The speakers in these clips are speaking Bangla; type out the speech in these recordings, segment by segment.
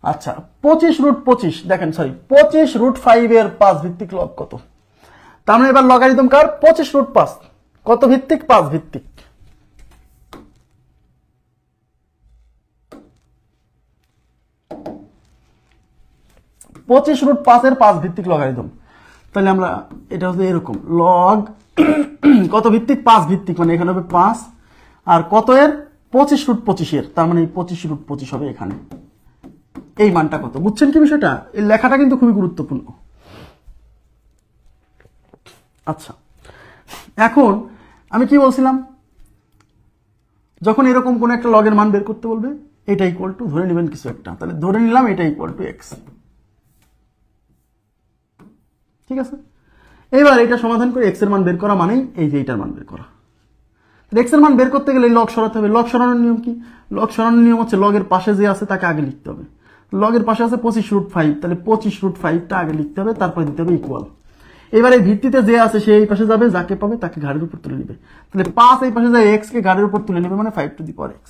আচ্ছা 25√25 দেখেন সরি 25√5 এর 5 ভিত্তিক লগ কত? তার মানে এবার লগারিদম কার 25√5 কত ভিত্তিক? 5 ভিত্তিক। (25√5) এর 5 ভিত্তিক লগারিদম। তাহলে আমরা এটা হচ্ছে এরকম লগ কত ভিত্তিক? 5 ভিত্তিক, মানে এখানে হবে 5 আর কত এর 25√25 এর, তার মানে এই 25√25 হবে এখানে। এই মানটা কত বুঝছেন কি বিষয়টা? এই লেখাটা কিন্তু খুবই গুরুত্বপূর্ণ। আচ্ছা এখন আমি কি বলছিলাম, যখন এরকম কোন একটা লগের মান বের করতে বলবে, এটা ইকুয়াল টু ধরে নেবেন কিছু একটা, তাহলে ধরে নিলাম এটা ইকুয়াল টু এক্স। ঠিক আছে, এবার এটা সমাধান করে এক্স এর মান বের করা মানেই এই যে এইটার মান বের করা। এক্স এর মান বের করতে গেলে লগ সরাতে হবে। লগ সরানোর নিয়ম কি? লগ সরানোর নিয়ম হচ্ছে লগের পাশে যে আছে তাকে আগে লিখতে হবে। লগের পাশে আছে 25√5, তাহলে 25√5টা আগে লিখতে হবে, তারপরে দিতে হবে ইকুয়াল। এবার এই ভিত্তিতে যে আছে সে এই পাশে যাবে, যাকে পাবে তাকে ঘাড়ের উপর তুলে নেবে। তাহলে 5 এই পাশে যায় এক্স কে ঘাড়ের উপর তুলে নেবে, মানে 5⁴x।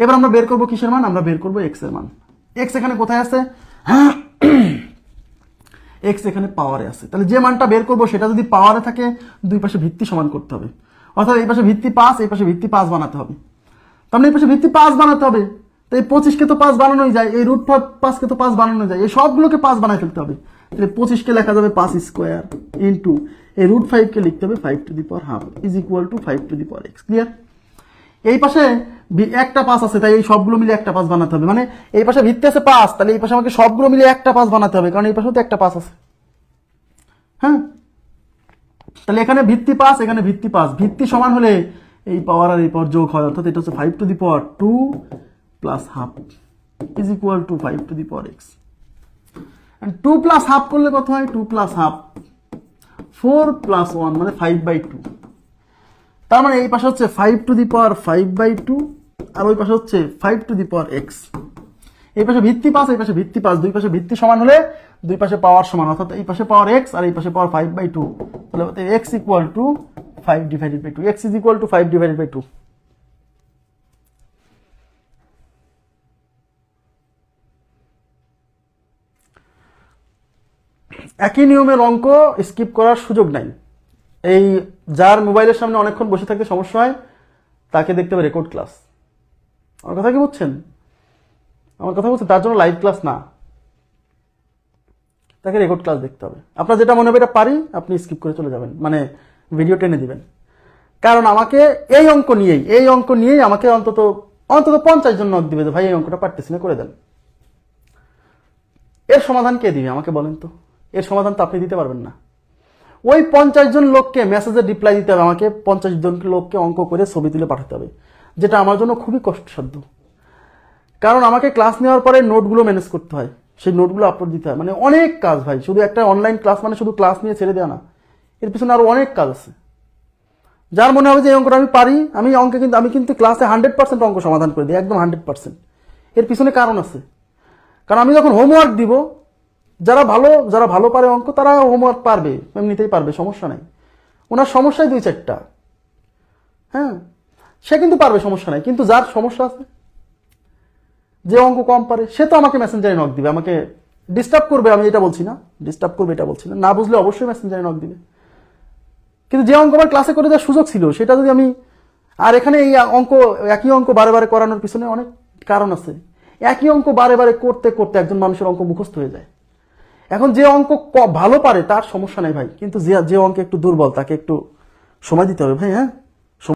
এবার আমরা বের করবো কিসের মান? আমরা বের করবো এক্স এর মান। এক্স এখানে কোথায় আছে? এক্স এখানে পাওয়ারে আছে। তাহলে যে মানটা বের করবো সেটা যদি পাওয়ারে থাকে, দুই পাশে ভিত্তি সমান করতে হবে। অর্থাৎ এই পাশে ভিত্তি 5, এই পাশে ভিত্তি 5 বানাতে হবে। তার মানে এই পাশে ভিত্তি 5 বানাতে হবে। তো এই 25 কে তো 5 বানানোই যায়, এই √5 কে তো 5 বানানো যায়, এই সবগুলোকে 5 বানায় ফেলতে হবে। তাহলে 25 কে লেখা যাবে 5 স্কয়ার ইনটু এই √5 কে লিখতে হবে 5⁻½ is equal to 5⁻x। Clear? এই পাশে একটা 5 আছে, তাই এই সবগুলো মিলে একটা 5 বানাতে হবে। মানে এই পাশে ভিত্তি আছে 5, তাহলে এই পাশে আমাকে সবগুলো মিলে একটা 5 বানাতে হবে, কারণ এই পাশেও তো একটা 5 আছে। হ্যাঁ, তাহলে এখানে ভিত্তি 5, এখানে ভিত্তি 5, ভিত্তি সমান হলে এই পাওয়ার আর এই পাওয়ার যোগ হয়, অর্থাৎ এটা হচ্ছে 5⁻² plus half is equal to 5⁻x। 2 plus half করলে কত হয়? 2 প্লাস হাফ 4 প্লাস 1 মানে 5/2। তার মানে এই পাশে হচ্ছে 5⁵² আর ওই পাশে হচ্ছে 5⁻x। এই পাশে ভিত্তি 5, এই পাশে ভিত্তি 5, দুই পাশে ভিত্তি সমান হলে দুই পাশে পাওয়ার সমান, অর্থাৎ এই পাশে পাওয়ার x আর এই পাশে পাওয়ার 5/2। তাহলে x equal to 5/2, x is equal to 5/2। একই নিয়মের অঙ্ক স্কিপ করার সুযোগ নাই। এই যার মোবাইলের সামনে অনেকক্ষণ বসে থাকতে সমস্যা হয় তাকে দেখতে হবে রেকর্ড ক্লাস। আমার কথা কি বুঝছেন? আমার কথা বলছেন, তার জন্য লাইভ ক্লাস না, তাকে রেকর্ড ক্লাস দেখতে হবে। আপনার যেটা মনে হবে এটা পারি, আপনি স্কিপ করে চলে যাবেন, মানে ভিডিও টেনে দিবেন। কারণ আমাকে এই অঙ্ক নিয়েই আমাকে অন্তত 50 জন নক দিবে যে ভাই এই অঙ্কটা পারতেছি না, করে দেন। এর সমাধান কে দিবে আমাকে বলেন তো? এর সমাধান তো আপনি দিতে পারবেন না। ওই 50 জন লোককে মেসেজের রিপ্লাই দিতে হবে, আমাকে 50 জন লোককে অঙ্ক করে ছবি তুলে পাঠাতে হবে, যেটা আমার জন্য খুবই কষ্টসাধ্য। কারণ আমাকে ক্লাস নেওয়ার পরে নোটগুলো ম্যানেজ করতে হয়, সেই নোটগুলো আপলোড দিতে হয়, মানে অনেক কাজ ভাই। শুধু একটা অনলাইন ক্লাস মানে শুধু ক্লাস নিয়ে ছেড়ে দেওয়া না, এর পিছনে আরো অনেক কাজ আছে। যার মনে হবে যে এই অঙ্কটা আমি পারি, আমি কিন্তু ক্লাসে 100% অঙ্ক সমাধান করে দিই, একদম 100%। এর পিছনে কারণ আছে। কারণ আমি যখন হোমওয়ার্ক দিব, যারা ভালো পারে অঙ্ক তারা হোমওয়ার্ক পারবে, এমনিতেই পারবে, সমস্যা নাই। ওনার সমস্যাই 2-4টা, হ্যাঁ সে কিন্তু পারবে, সমস্যা নাই। কিন্তু যার সমস্যা আছে, যে অঙ্ক কম পারে, সে তো আমাকে মেসেঞ্জারে নক দিবে, আমাকে ডিস্টার্ব করবে। আমি এটা বলছি না, ডিস্টার্ব করবে এটা বলছি না, না বুঝলে অবশ্যই মেসেঞ্জারে নক দিবে। কিন্তু যে অঙ্ক আমার ক্লাসে করে দেওয়ার সুযোগ ছিল সেটা যদি আমি, আর এখানে এই একই অঙ্ক বারে বারে করানোর পিছনে অনেক কারণ আছে। একই অঙ্ক বারে বারে করতে করতে একজন মানুষের অঙ্ক মুখস্থ হয়ে যায়। এখন যে অঙ্ক ভালো পারে তার সমস্যা নাই ভাই, কিন্তু যে অঙ্কে একটু দুর্বল তাকে একটু সময় দিতে হবে ভাই। হ্যাঁ,